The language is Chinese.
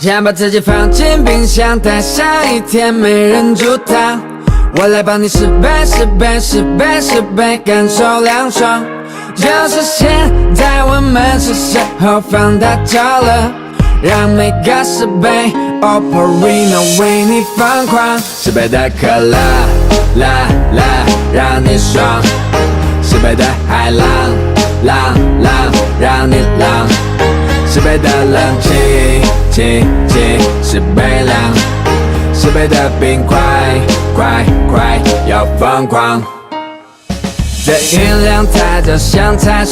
先把自己放进冰箱，待下一天没人住它。我来帮你10倍10倍10倍10倍，感受凉爽。就是现在，我们是时候放大招了，让每个10倍 Operino 为你疯狂。10倍的可乐，啦啦，让你爽。10倍的海浪，浪浪，让你浪。10倍的冷气，气气，10倍凉。10倍的冰块，快快要疯狂。这音量太着香菜